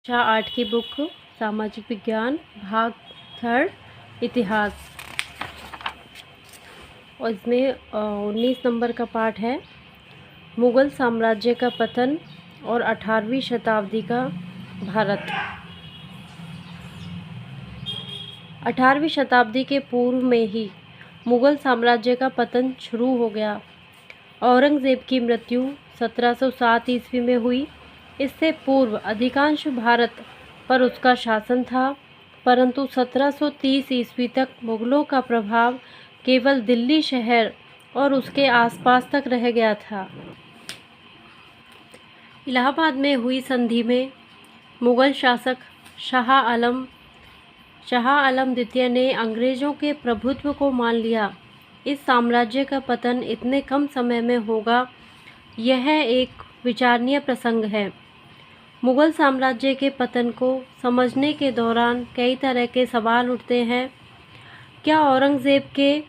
कक्षा 8 की बुक सामाजिक विज्ञान भाग 3 इतिहास। और इसमें 19 नंबर का पाठ है मुग़ल साम्राज्य का पतन और 18वीं शताब्दी का भारत। 18वीं शताब्दी के पूर्व में ही मुग़ल साम्राज्य का पतन शुरू हो गया। औरंगज़ेब की मृत्यु 1707 ईस्वी में हुई। इससे पूर्व अधिकांश भारत पर उसका शासन था, परंतु 1730 ईस्वी तक मुग़लों का प्रभाव केवल दिल्ली शहर और उसके आसपास तक रह गया था। इलाहाबाद में हुई संधि में मुग़ल शासक शाह आलम द्वितीय ने अंग्रेज़ों के प्रभुत्व को मान लिया। इस साम्राज्य का पतन इतने कम समय में होगा, यह एक विचारणीय प्रसंग है। मुग़ल साम्राज्य के पतन को समझने के दौरान कई तरह के सवाल उठते हैं। क्या औरंगज़ेब के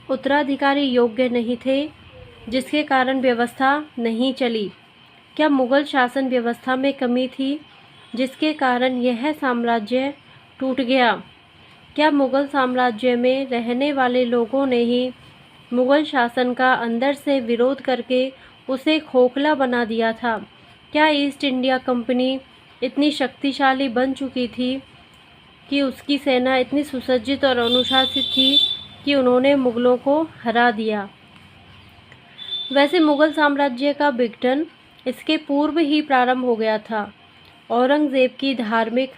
उत्तराधिकारी योग्य नहीं थे, जिसके कारण व्यवस्था नहीं चली? क्या मुग़ल शासन व्यवस्था में कमी थी, जिसके कारण यह साम्राज्य टूट गया? क्या मुग़ल साम्राज्य में रहने वाले लोगों ने ही मुग़ल शासन का अंदर से विरोध करके उसे खोखला बना दिया था? क्या ईस्ट इंडिया कंपनी इतनी शक्तिशाली बन चुकी थी कि उसकी सेना इतनी सुसज्जित और अनुशासित थी कि उन्होंने मुग़लों को हरा दिया? वैसे मुग़ल साम्राज्य का विघटन इसके पूर्व ही प्रारंभ हो गया था। औरंगज़ेब की धार्मिक,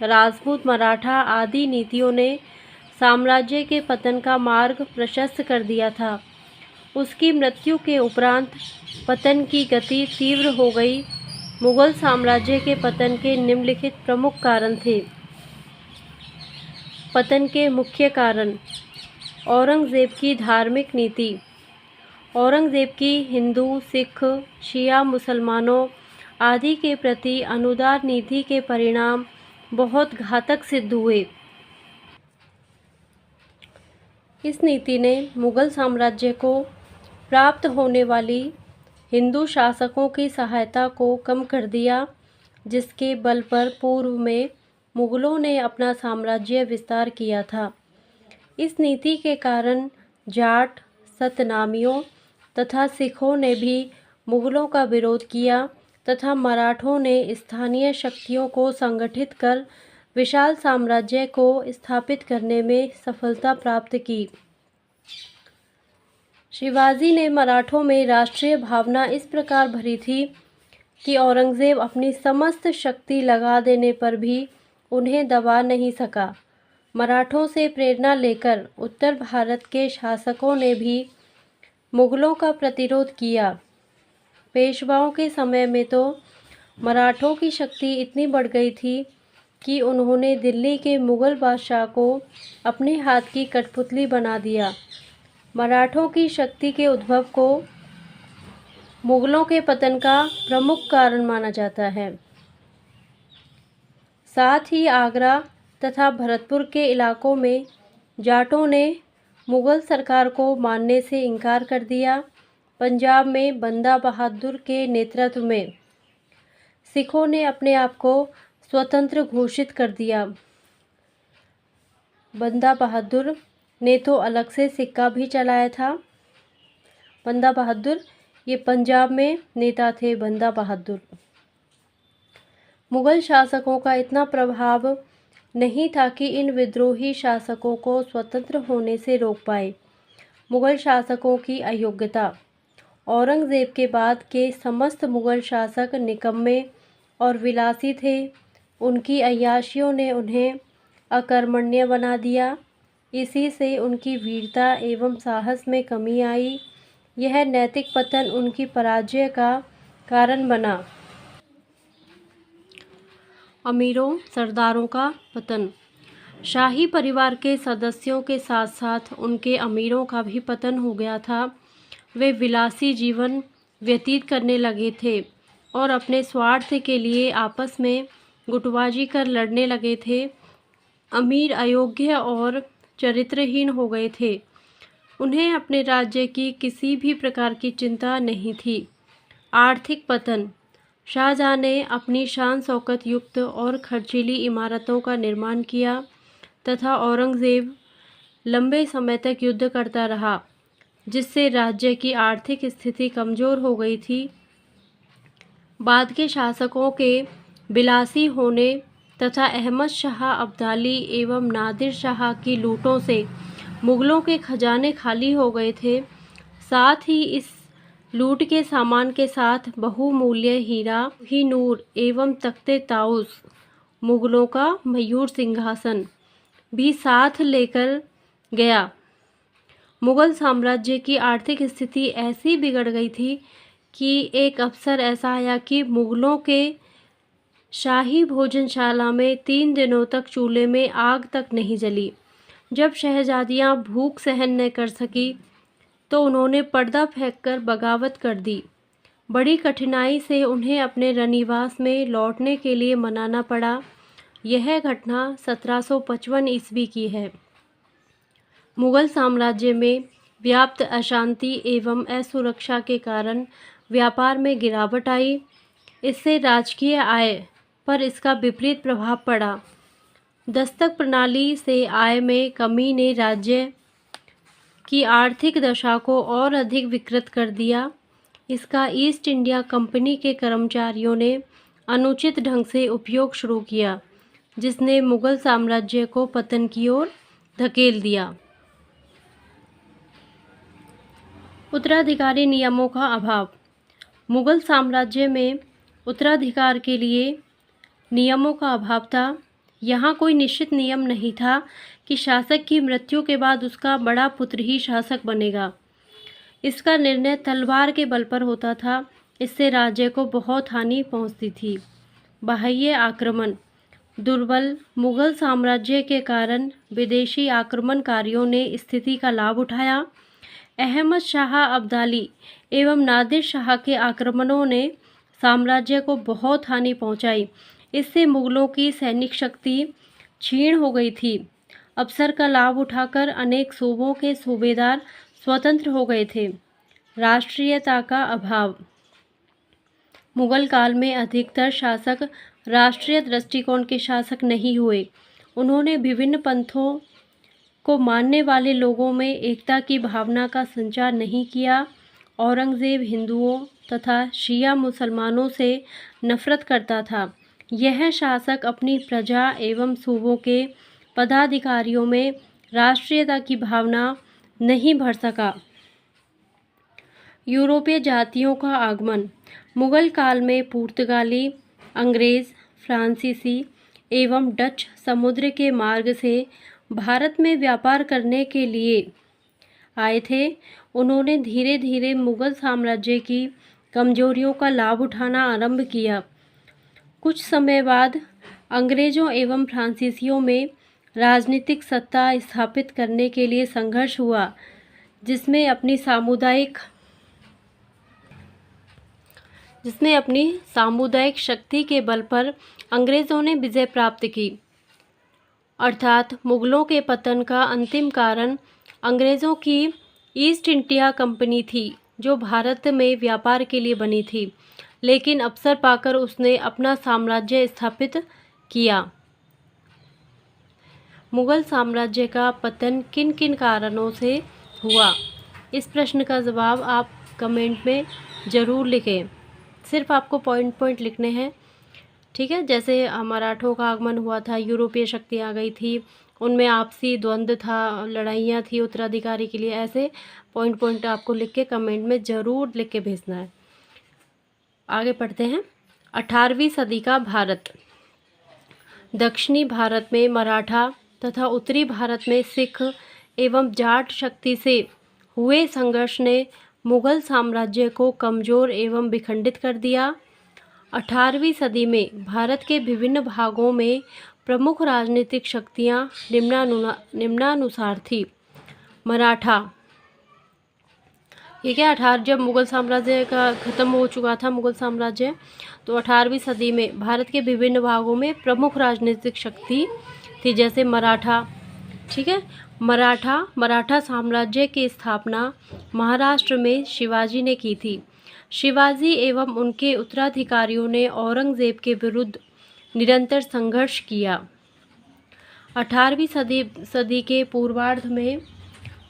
राजपूत, मराठा आदि नीतियों ने साम्राज्य के पतन का मार्ग प्रशस्त कर दिया था। उसकी मृत्यु के उपरांत पतन की गति तीव्र हो गई। मुग़ल साम्राज्य के पतन के निम्नलिखित प्रमुख कारण थे। पतन के मुख्य कारण: औरंगज़ेब की धार्मिक नीति। औरंगज़ेब की हिंदू, सिख, शिया मुसलमानों आदि के प्रति अनुदार नीति के परिणाम बहुत घातक सिद्ध हुए। इस नीति ने मुग़ल साम्राज्य को प्राप्त होने वाली हिंदू शासकों की सहायता को कम कर दिया, जिसके बल पर पूर्व में मुग़लों ने अपना साम्राज्य विस्तार किया था। इस नीति के कारण जाट, सतनामियों तथा सिखों ने भी मुग़लों का विरोध किया तथा मराठों ने स्थानीय शक्तियों को संगठित कर विशाल साम्राज्य को स्थापित करने में सफलता प्राप्त की। शिवाजी ने मराठों में राष्ट्रीय भावना इस प्रकार भरी थी कि औरंगज़ेब अपनी समस्त शक्ति लगा देने पर भी उन्हें दबा नहीं सका। मराठों से प्रेरणा लेकर उत्तर भारत के शासकों ने भी मुग़लों का प्रतिरोध किया। पेशवाओं के समय में तो मराठों की शक्ति इतनी बढ़ गई थी कि उन्होंने दिल्ली के मुग़ल बादशाह को अपने हाथ की कठपुतली बना दिया। मराठों की शक्ति के उद्भव को मुग़लों के पतन का प्रमुख कारण माना जाता है। साथ ही आगरा तथा भरतपुर के इलाकों में जाटों ने मुग़ल सरकार को मानने से इनकार कर दिया। पंजाब में बंदा बहादुर के नेतृत्व में सिखों ने अपने आप को स्वतंत्र घोषित कर दिया। बंदा बहादुर ने तो अलग से सिक्का भी चलाया था। बंदा बहादुर ये पंजाब में नेता थे। बंदा बहादुर मुग़ल शासकों का इतना प्रभाव नहीं था कि इन विद्रोही शासकों को स्वतंत्र होने से रोक पाए। मुग़ल शासकों की अयोग्यता। औरंगज़ेब के बाद के समस्त मुग़ल शासक निकम्मे और विलासी थे। उनकी अय्याशियों ने उन्हें अकर्मण्य बना दिया। इसी से उनकी वीरता एवं साहस में कमी आई। यह नैतिक पतन उनकी पराजय का कारण बना। अमीरों सरदारों का पतन। शाही परिवार के सदस्यों के साथ साथ उनके अमीरों का भी पतन हो गया था। वे विलासी जीवन व्यतीत करने लगे थे और अपने स्वार्थ के लिए आपस में गुटबाजी कर लड़ने लगे थे। अमीर अयोग्य और चरित्रहीन हो गए थे। उन्हें अपने राज्य की किसी भी प्रकार की चिंता नहीं थी। आर्थिक पतन। शाहजहाँ ने अपनी शान शौकत युक्त और खर्चीली इमारतों का निर्माण किया तथा औरंगज़ेब लंबे समय तक युद्ध करता रहा, जिससे राज्य की आर्थिक स्थिति कमज़ोर हो गई थी। बाद के शासकों के विलासी होने तथा अहमद शाह अब्दाली एवं नादिर शाह की लूटों से मुग़लों के खजाने खाली हो गए थे। साथ ही इस लूट के सामान के साथ बहुमूल्य हीरा, कोहिनूर एवं तख्ते ताउस, मुग़लों का मयूर सिंहासन भी साथ लेकर गया। मुग़ल साम्राज्य की आर्थिक स्थिति ऐसी बिगड़ गई थी कि एक अवसर ऐसा आया कि मुग़लों के शाही भोजनशाला में 3 दिनों तक चूल्हे में आग तक नहीं जली। जब शहजादियाँ भूख सहन न कर सकी तो उन्होंने पर्दा फेंककर बगावत कर दी। बड़ी कठिनाई से उन्हें अपने रनिवास में लौटने के लिए मनाना पड़ा। यह घटना 1755 ईस्वी की है। मुग़ल साम्राज्य में व्याप्त अशांति एवं असुरक्षा के कारण व्यापार में गिरावट आई। इससे राजकीय आय पर इसका विपरीत प्रभाव पड़ा। दस्तक प्रणाली से आय में कमी ने राज्य की आर्थिक दशा को और अधिक विकृत कर दिया। इसका ईस्ट इंडिया कंपनी के कर्मचारियों ने अनुचित ढंग से उपयोग शुरू किया, जिसने मुग़ल साम्राज्य को पतन की ओर धकेल दिया। उत्तराधिकारी नियमों का अभाव। मुग़ल साम्राज्य में उत्तराधिकार के लिए नियमों का अभाव था। यहाँ कोई निश्चित नियम नहीं था कि शासक की मृत्यु के बाद उसका बड़ा पुत्र ही शासक बनेगा। इसका निर्णय तलवार के बल पर होता था। इससे राज्य को बहुत हानि पहुँचती थी। बाह्य आक्रमण। दुर्बल मुग़ल साम्राज्य के कारण विदेशी आक्रमणकारियों ने स्थिति का लाभ उठाया। अहमद शाह अब्दाली एवं नादिर शाह के आक्रमणों ने साम्राज्य को बहुत हानि पहुंचाई। इससे मुग़लों की सैनिक शक्ति क्षीण हो गई थी। अवसर का लाभ उठाकर अनेक सूबों के सूबेदार स्वतंत्र हो गए थे। राष्ट्रीयता का अभाव। मुग़ल काल में अधिकतर शासक राष्ट्रीय दृष्टिकोण के शासक नहीं हुए। उन्होंने विभिन्न पंथों को मानने वाले लोगों में एकता की भावना का संचार नहीं किया। औरंगज़ेब हिंदुओं तथा शिया मुसलमानों से नफरत करता था। यह शासक अपनी प्रजा एवं सूबों के पदाधिकारियों में राष्ट्रीयता की भावना नहीं भर सका। यूरोपीय जातियों का आगमन। मुग़ल काल में पुर्तगाली, अंग्रेज़, फ्रांसीसी एवं डच समुद्र के मार्ग से भारत में व्यापार करने के लिए आए थे। उन्होंने धीरे धीरे मुग़ल साम्राज्य की कमजोरियों का लाभ उठाना आरंभ किया। कुछ समय बाद अंग्रेज़ों एवं फ्रांसीसियों में राजनीतिक सत्ता स्थापित करने के लिए संघर्ष हुआ, जिसमें अपनी सामुदायिक शक्ति के बल पर अंग्रेज़ों ने विजय प्राप्त की। अर्थात मुग़लों के पतन का अंतिम कारण अंग्रेज़ों की ईस्ट इंडिया कंपनी थी, जो भारत में व्यापार के लिए बनी थी, लेकिन अवसर पाकर उसने अपना साम्राज्य स्थापित किया। मुग़ल साम्राज्य का पतन किन किन कारणों से हुआ? इस प्रश्न का जवाब आप कमेंट में ज़रूर लिखें। सिर्फ आपको पॉइंट पॉइंट लिखने हैं, ठीक है। जैसे मराठों का आगमन हुआ था, यूरोपीय शक्ति आ गई थी, उनमें आपसी द्वंद्व था, लड़ाइयाँ थी उत्तराधिकारी के लिए। ऐसे पॉइंट पॉइंट आपको लिख के कमेंट में ज़रूर लिख के भेजना है। आगे पढ़ते हैं। 18वीं सदी का भारत। दक्षिणी भारत में मराठा तथा उत्तरी भारत में सिख एवं जाट शक्ति से हुए संघर्ष ने मुग़ल साम्राज्य को कमज़ोर एवं विखंडित कर दिया। 18वीं सदी में भारत के विभिन्न भागों में प्रमुख राजनीतिक शक्तियाँ निम्नानुसार थी। मराठा, ये क्या जब मुग़ल साम्राज्य का ख़त्म हो चुका था मुग़ल साम्राज्य, तो 18वीं सदी में भारत के विभिन्न भागों में प्रमुख राजनीतिक शक्ति थी, जैसे मराठा ठीक है। मराठा साम्राज्य की स्थापना महाराष्ट्र में शिवाजी ने की थी। शिवाजी एवं उनके उत्तराधिकारियों ने औरंगजेब के विरुद्ध निरंतर संघर्ष किया। 18वीं सदी के पूर्वार्ध में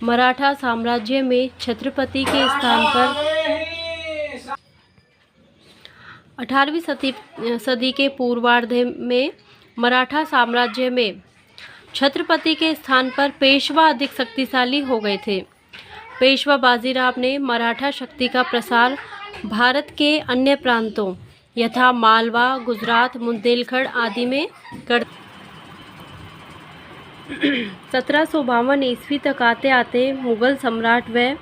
मराठा साम्राज्य में छत्रपति के स्थान पर 18वीं सदी के पूर्वार्ध में मराठा साम्राज्य में छत्रपति के स्थान पर पेशवा अधिक शक्तिशाली हो गए थे। पेशवा बाजीराव ने मराठा शक्ति का प्रसार भारत के अन्य प्रांतों यथा मालवा, गुजरात, बुंदेलखंड आदि में कर 1752 ईस्वी तक आते आते मुगल सम्राट व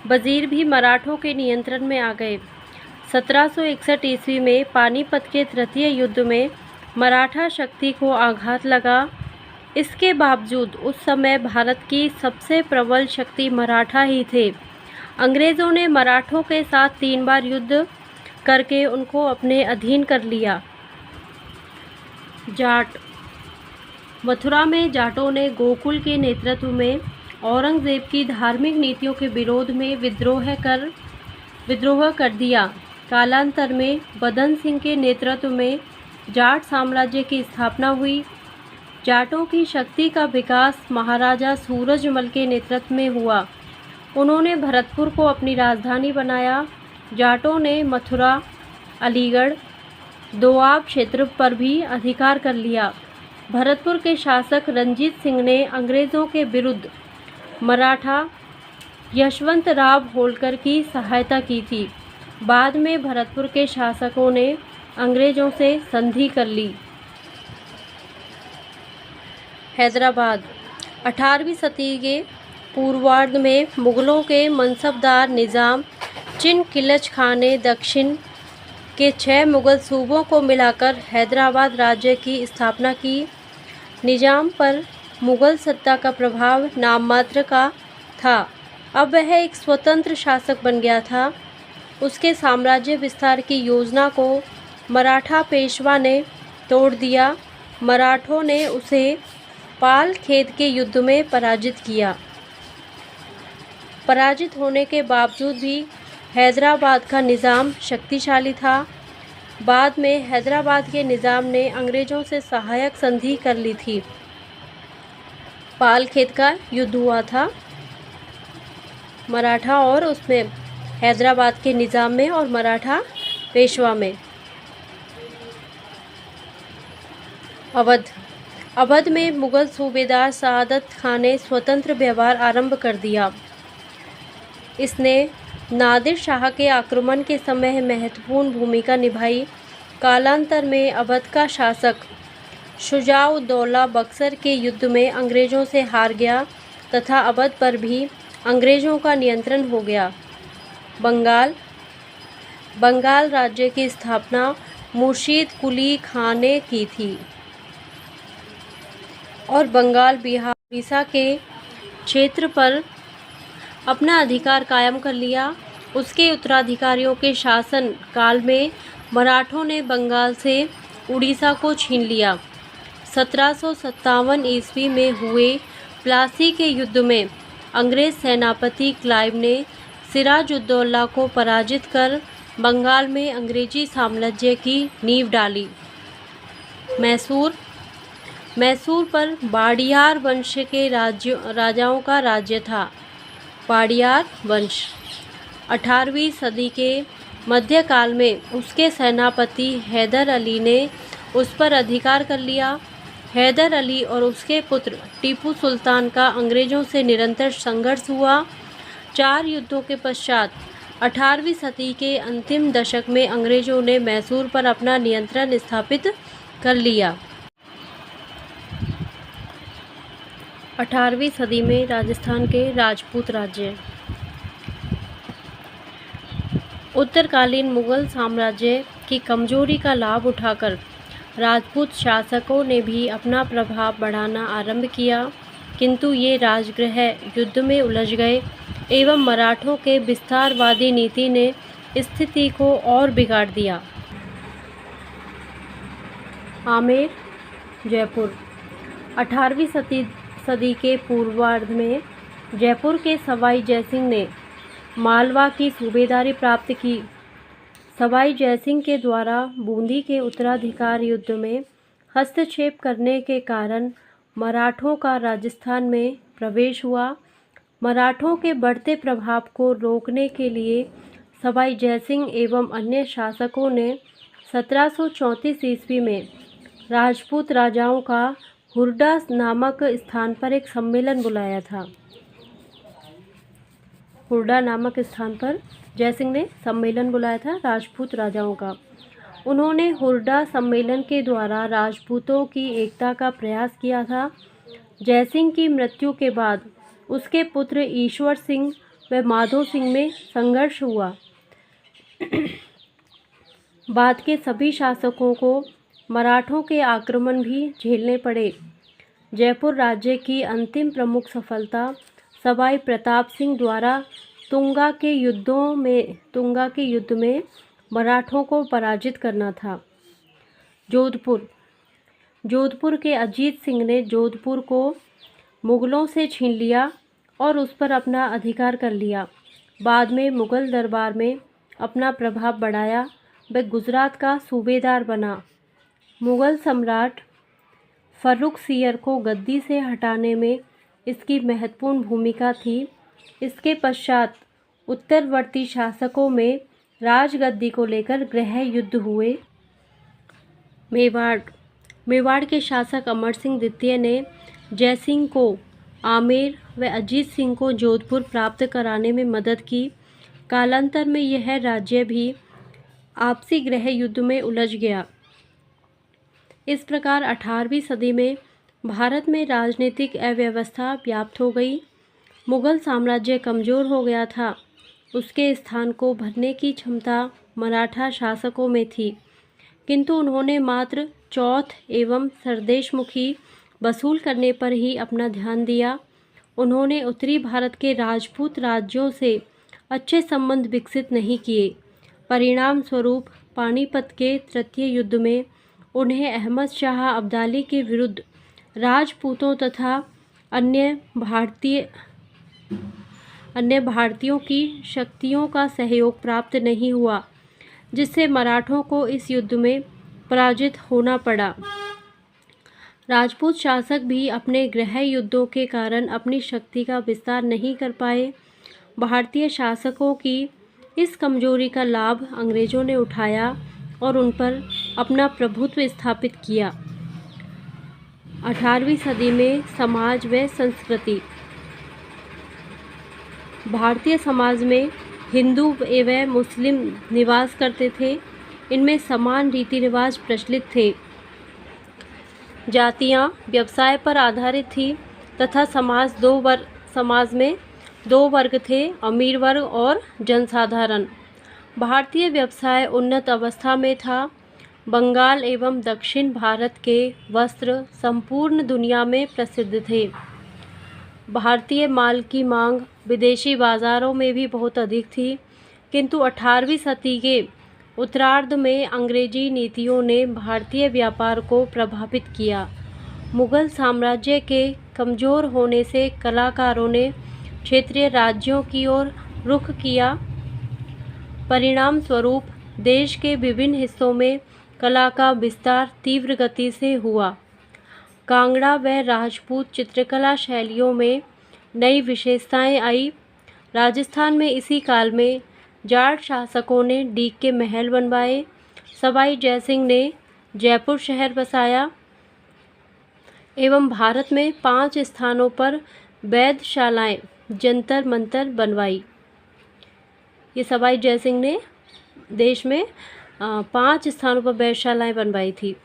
वजीर भी मराठों के नियंत्रण में आ गए। 1761 ईस्वी में पानीपत के तृतीय युद्ध में मराठा शक्ति को आघात लगा। इसके बावजूद उस समय भारत की सबसे प्रबल शक्ति मराठा ही थे। अंग्रेज़ों ने मराठों के साथ 3 बार युद्ध करके उनको अपने अधीन कर लिया। जाट मथुरा में जाटों ने गोकुल के नेतृत्व में औरंगजेब की धार्मिक नीतियों के विरोध में विद्रोह कर दिया। कालांतर में बदन सिंह के नेतृत्व में जाट साम्राज्य की स्थापना हुई। जाटों की शक्ति का विकास महाराजा सूरजमल के नेतृत्व में हुआ। उन्होंने भरतपुर को अपनी राजधानी बनाया। जाटों ने मथुरा, अलीगढ़, दोआब क्षेत्र पर भी अधिकार कर लिया। भरतपुर के शासक रंजीत सिंह ने अंग्रेज़ों के विरुद्ध मराठा यशवंतराव होलकर की सहायता की थी। बाद में भरतपुर के शासकों ने अंग्रेज़ों से संधि कर ली। हैदराबाद 18वीं सदी के पूर्वार्ध में मुग़लों के मनसबदार निज़ाम चिन किलज खान ने दक्षिण के 6 मुग़ल सूबों को मिलाकर हैदराबाद राज्य की स्थापना की। निज़ाम पर मुग़ल सत्ता का प्रभाव नाम मात्र का था। अब वह एक स्वतंत्र शासक बन गया था। उसके साम्राज्य विस्तार की योजना को मराठा पेशवा ने तोड़ दिया। मराठों ने उसे पाल खेत के युद्ध में पराजित किया। पराजित होने के बावजूद भी हैदराबाद का निज़ाम शक्तिशाली था। बाद में हैदराबाद के निज़ाम ने अंग्रेज़ों से सहायक संधि कर ली थी। पाल खेत का युद्ध हुआ था मराठा और उसमें हैदराबाद के निज़ाम में और मराठा पेशवा में। अवध में मुग़ल सूबेदार सआदत खान ने स्वतंत्र व्यवहार आरंभ कर दिया। इसने नादिर शाह के आक्रमण के समय महत्वपूर्ण भूमिका निभाई। कालांतर में अवध का शासक शुजाउद्दौला बक्सर के युद्ध में अंग्रेज़ों से हार गया तथा अवध पर भी अंग्रेज़ों का नियंत्रण हो गया। बंगाल राज्य की स्थापना मुर्शीद कुली खान ने की थी और बंगाल, बिहार, उड़ीसा के क्षेत्र पर अपना अधिकार कायम कर लिया। उसके उत्तराधिकारियों के शासन काल में मराठों ने बंगाल से उड़ीसा को छीन लिया। 1757 ईस्वी में हुए प्लासी के युद्ध में अंग्रेज़ सेनापति क्लाइव ने सिराजुद्दौला को पराजित कर बंगाल में अंग्रेजी साम्राज्य की नींव डाली। मैसूर पर वाडियार वंश के राजाओं का राज्य था। वाडियार वंश 18वीं सदी के मध्यकाल में उसके सेनापति हैदर अली ने उस पर अधिकार कर लिया। हैदर अली और उसके पुत्र टीपू सुल्तान का अंग्रेज़ों से निरंतर संघर्ष हुआ। 4 युद्धों के पश्चात 18वीं सदी के अंतिम दशक में अंग्रेज़ों ने मैसूर पर अपना नियंत्रण स्थापित कर लिया। 18वीं सदी में राजस्थान के राजपूत राज्य। उत्तरकालीन मुग़ल साम्राज्य की कमजोरी का लाभ उठाकर राजपूत शासकों ने भी अपना प्रभाव बढ़ाना आरंभ किया, किंतु ये राजगृह युद्ध में उलझ गए एवं मराठों के विस्तारवादी नीति ने स्थिति को और बिगाड़ दिया। आमेर, जयपुर। 18वीं सदी के पूर्वार्ध में जयपुर के सवाई जयसिंह ने मालवा की सूबेदारी प्राप्त की। सवाई जयसिंह के द्वारा बूंदी के उत्तराधिकार युद्ध में हस्तक्षेप करने के कारण मराठों का राजस्थान में प्रवेश हुआ। मराठों के बढ़ते प्रभाव को रोकने के लिए सवाई जयसिंह एवं अन्य शासकों ने 1734 ईस्वी में राजपूत राजाओं का हुरडा नामक स्थान पर एक सम्मेलन बुलाया था। हुरडा नामक स्थान पर जयसिंह ने सम्मेलन बुलाया था राजपूत राजाओं का। उन्होंने हुरडा सम्मेलन के द्वारा राजपूतों की एकता का प्रयास किया था। जयसिंह की मृत्यु के बाद उसके पुत्र ईश्वर सिंह व माधो सिंह में संघर्ष हुआ। बाद के सभी शासकों को मराठों के आक्रमण भी झेलने पड़े। जयपुर राज्य की अंतिम प्रमुख सफलता सवाई प्रताप सिंह द्वारा तुंगा के युद्ध में मराठों को पराजित करना था। जोधपुर के अजीत सिंह ने जोधपुर को मुगलों से छीन लिया और उस पर अपना अधिकार कर लिया। बाद में मुगल दरबार में अपना प्रभाव बढ़ाया। वह गुजरात का सूबेदार बना। मुगल सम्राट फर्रुखसियर को गद्दी से हटाने में इसकी महत्वपूर्ण भूमिका थी। इसके पश्चात उत्तरवर्ती शासकों में राजगद्दी को लेकर गृह युद्ध हुए। मेवाड़ के शासक अमर सिंह द्वितीय ने जयसिंह को आमेर व अजीत सिंह को जोधपुर प्राप्त कराने में मदद की। कालांतर में यह राज्य भी आपसी गृह युद्ध में उलझ गया। इस प्रकार 18वीं सदी में भारत में राजनीतिक अव्यवस्था व्याप्त हो गई। मुगल साम्राज्य कमज़ोर हो गया था। उसके स्थान को भरने की क्षमता मराठा शासकों में थी, किंतु उन्होंने मात्र चौथ एवं सरदेशमुखी वसूल करने पर ही अपना ध्यान दिया। उन्होंने उत्तरी भारत के राजपूत राज्यों से अच्छे संबंध विकसित नहीं किए। परिणाम स्वरूप पानीपत के तृतीय युद्ध में उन्हें अहमद शाह अब्दाली के विरुद्ध राजपूतों तथा अन्य भारतीयों की शक्तियों का सहयोग प्राप्त नहीं हुआ, जिससे मराठों को इस युद्ध में पराजित होना पड़ा। राजपूत शासक भी अपने गृह युद्धों के कारण अपनी शक्ति का विस्तार नहीं कर पाए। भारतीय शासकों की इस कमजोरी का लाभ अंग्रेजों ने उठाया और उन पर अपना प्रभुत्व स्थापित किया। 18वीं सदी में समाज व संस्कृति। भारतीय समाज में हिंदू एवं मुस्लिम निवास करते थे। इनमें समान रीति रिवाज प्रचलित थे। जातियां व्यवसाय पर आधारित थी तथा समाज में दो वर्ग थे, अमीर वर्ग और जनसाधारण। भारतीय व्यवसाय उन्नत अवस्था में था। बंगाल एवं दक्षिण भारत के वस्त्र संपूर्ण दुनिया में प्रसिद्ध थे। भारतीय माल की मांग विदेशी बाज़ारों में भी बहुत अधिक थी, किंतु 18वीं सदी के उत्तरार्ध में अंग्रेजी नीतियों ने भारतीय व्यापार को प्रभावित किया। मुगल साम्राज्य के कमज़ोर होने से कलाकारों ने क्षेत्रीय राज्यों की ओर रुख किया। परिणाम स्वरूप देश के विभिन्न हिस्सों में कला का विस्तार तीव्र गति से हुआ। कांगड़ा व राजपूत चित्रकला शैलियों में नई विशेषताएं आई। राजस्थान में इसी काल में जाट शासकों ने डीग के महल बनवाए। सवाई जयसिंह ने जयपुर शहर बसाया एवं भारत में 5 स्थानों पर वेधशालाएं, जंतर मंतर बनवाई। ये सवाई जयसिंह ने देश में 5 स्थानों पर वेधशालाएं बनवाई थी।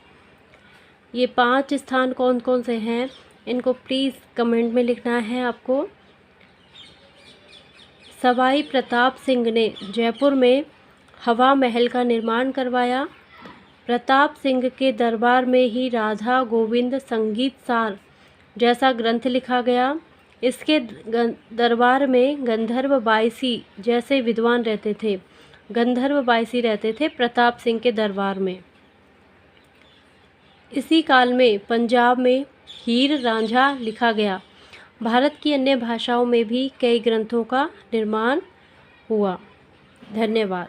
ये 5 स्थान कौन कौन से हैं, इनको प्लीज़ कमेंट में लिखना है आपको। सवाई प्रताप सिंह ने जयपुर में हवा महल का निर्माण करवाया। प्रताप सिंह के दरबार में ही राधा गोविंद संगीत सार जैसा ग्रंथ लिखा गया। इसके दरबार में गंधर्व बाईसी जैसे विद्वान रहते थे। गंधर्व बाईसी रहते थे प्रताप सिंह के दरबार में। इसी काल में पंजाब में हीर रांझा लिखा गया। भारत की अन्य भाषाओं में भी कई ग्रंथों का निर्माण हुआ। धन्यवाद।